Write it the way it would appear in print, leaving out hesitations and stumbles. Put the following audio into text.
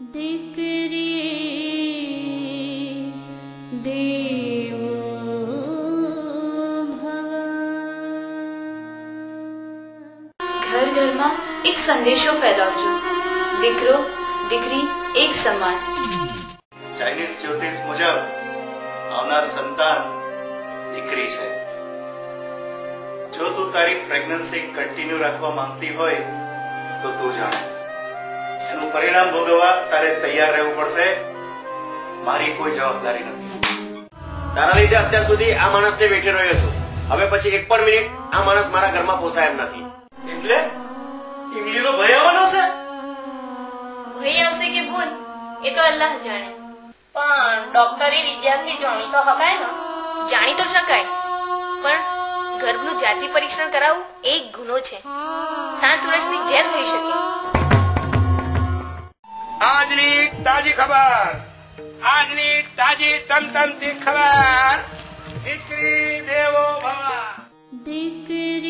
દીકરી દેવો ભવ। ઘર ઘરમાં એક સંદેશો ફેલાવજો, દીકરો દીકરી એક સમાન। ચાઇનીઝ જ્યોતિષ મુજબ આવનાર સંતાન દીકરી છે। જો તું તારી પ્રેગ્નન્સી કન્ટિન્યુ રાખવા માંગતી હોય તો તું જાણે એનું પરિણામ ભોગવવા તારે તૈયાર રહેવું પડશે। મારી કોઈ જવાબદારી નથી। તારા લીધે અત્યાર સુધી આ માણસને બેઠી રહ્યો છું, હવે પછી એક પણ મિનિટ આ માણસ મારા ઘરમાં પોસાય એમ નથી। એટલે ઇમલીનો ભય આવવાનો છે? ભય આવશે કે ભૂત એ તો અલ્લાહ જાણે, પણ ડોક્ટરી વિદ્યાર્થી જાણી તો શકાય ને? જાણી તો શકાય, પણ ગર્ભનું જાતિ પરીક્ષણ કરાવવું એક ગુનો છે। 7 વર્ષની જેલ થઈ શકે। આજની તાજી ખબર, આજની તાજી તમતમતી ખબર, દીકરી દેવો ભવ। દીકરી